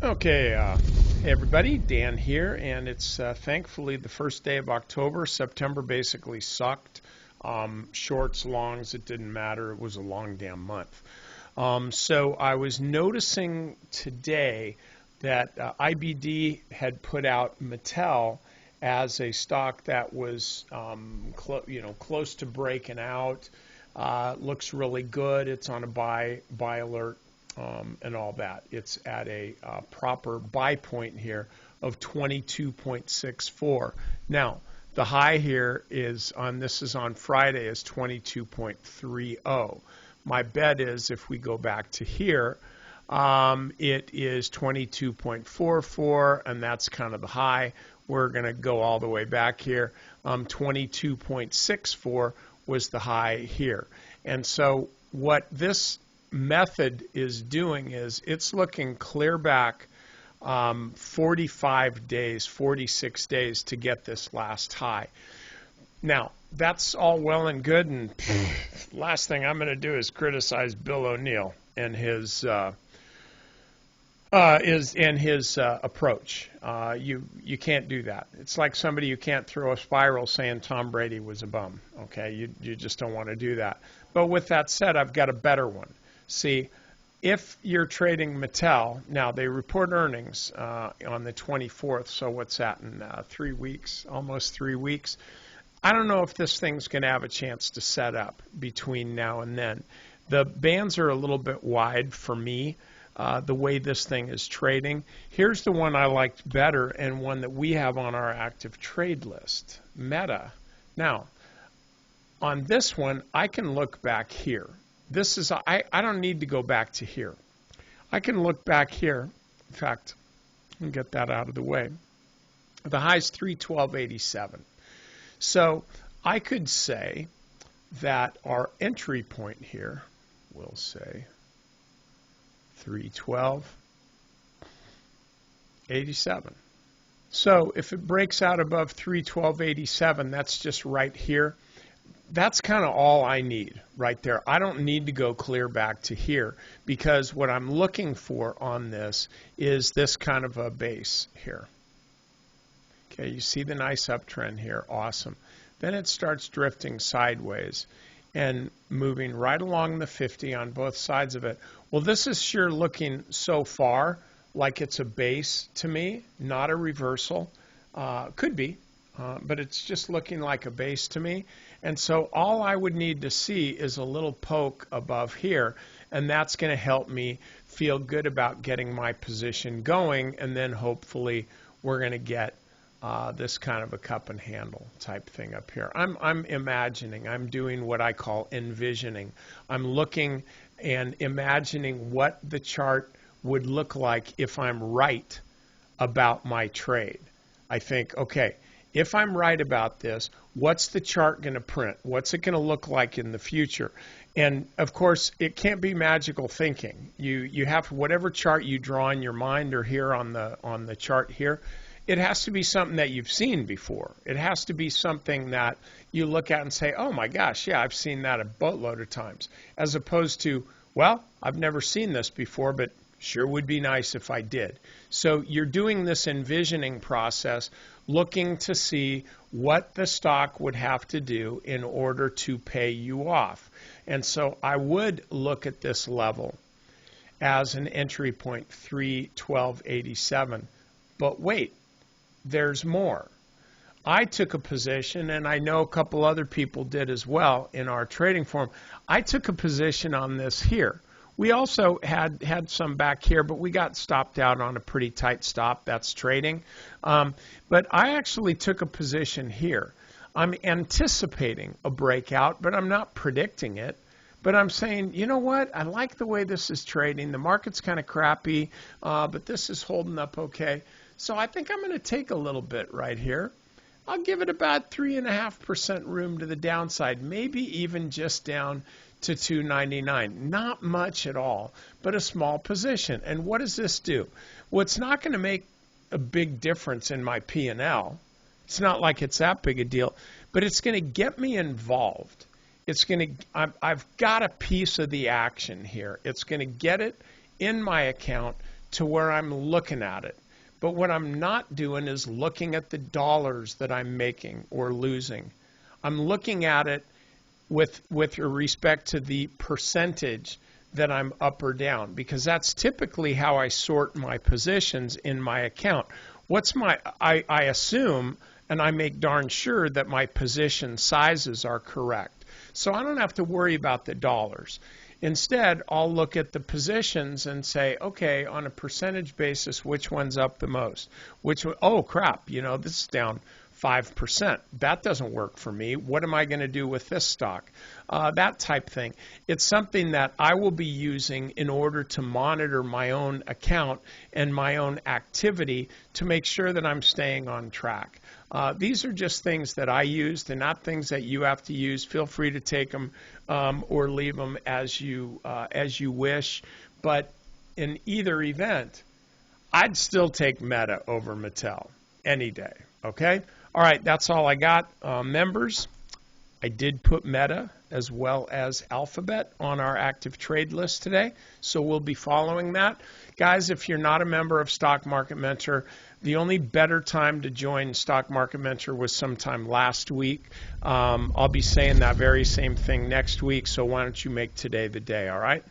Okay, hey everybody, Dan here, and it's thankfully the first day of October. September basically sucked. Shorts, longs, it didn't matter. It was a long damn month. So I was noticing today that IBD had put out Mattel as a stock that was close to breaking out. Looks really good. It's on a buy alert and all that. It's at a proper buy point here of 22.64. Now, the high here this is on Friday, is 22.30. My bet is if we go back to here, it is 22.44, and that's kind of the high. We're going to go all the way back here. 22.64 was the high here. And so what this method is doing is it's looking clear back 45 days, 46 days to get this last high. Now, that's all well and good, and last thing I'm going to do is criticize Bill O'Neill and his approach. You can't do that. It's like somebody who can't throw a spiral saying Tom Brady was a bum. Okay, you just don't want to do that. But with that said, I've got a better one. See, if you're trading Mattel, now they report earnings on the 24th, so what's that in 3 weeks, almost 3 weeks? I don't know if this thing's going to have a chance to set up between now and then. The bands are a little bit wide for me, the way this thing is trading. Here's the one I liked better and one that we have on our active trade list, Meta. Now, on this one, I can look back here. I don't need to go back to here. I can look back here. In fact, I'll get that out of the way. The high is 312.87. So I could say that our entry point here, we'll say 312.87. So if it breaks out above 312.87, that's just right here. That's kind of all I need right there. I don't need to go clear back to here because what I'm looking for on this is this kind of a base here. Okay, you see the nice uptrend here. Awesome. Then it starts drifting sideways and moving right along the 50 on both sides of it. Well, this is sure looking so far like it's a base to me, not a reversal. Could be. But it's just looking like a base to me. And so all I would need to see is a little poke above here, and that's going to help me feel good about getting my position going, and then hopefully we're going to get this kind of a cup and handle type thing up here. I'm imagining, I'm doing what I call envisioning. I'm looking and imagining what the chart would look like if I'm right about my trade. I think, okay, if I'm right about this, what's the chart going to print? What's it going to look like in the future? And of course, it can't be magical thinking. You have whatever chart you draw in your mind or here on the chart here, it has to be something that you've seen before. It has to be something that you look at and say, oh my gosh, yeah, I've seen that a boatload of times. As opposed to, well, I've never seen this before, but sure would be nice if I did. So you're doing this envisioning process, looking to see what the stock would have to do in order to pay you off. And so I would look at this level as an entry point, 312.87. But wait, there's more. I took a position, and I know a couple other people did as well in our trading forum. I took a position on this here. We also had some back here, but we got stopped out on a pretty tight stop. That's trading. But I actually took a position here. I'm anticipating a breakout, but I'm not predicting it. But I'm saying, you know what? I like the way this is trading. The market's kind of crappy, but this is holding up okay. So I think I'm going to take a little bit right here. I'll give it about 3.5% room to the downside, maybe even just down to 299. Not much at all, but a small position. And what does this do? Well, it's not going to make a big difference in my P&L. It's not like it's that big a deal, but it's going to get me involved. It's going to, I've got a piece of the action here. It's going to get it in my account to where I'm looking at it. But what I'm not doing is looking at the dollars that I'm making or losing. I'm looking at it with respect to the percentage that I'm up or down, because that's typically how I sort my positions in my account. I assume and I make darn sure that my position sizes are correct. So I don't have to worry about the dollars. Instead, I'll look at the positions and say, okay, on a percentage basis, which one's up the most? Oh crap, this is down 5%. That doesn't work for me. What am I going to do with this stock? That type thing. It's something that I will be using in order to monitor my own account and my own activity to make sure that I'm staying on track. These are just things that I use. They're not things that you have to use. Feel free to take them or leave them as you wish. But in either event, I'd still take Meta over Mattel any day. Okay? All right, that's all I got. Members, I did put Meta as well as Alphabet on our active trade list today, so we'll be following that. Guys, if you're not a member of Stock Market Mentor, the only better time to join Stock Market Mentor was sometime last week. I'll be saying that very same thing next week, so why don't you make today the day, all right?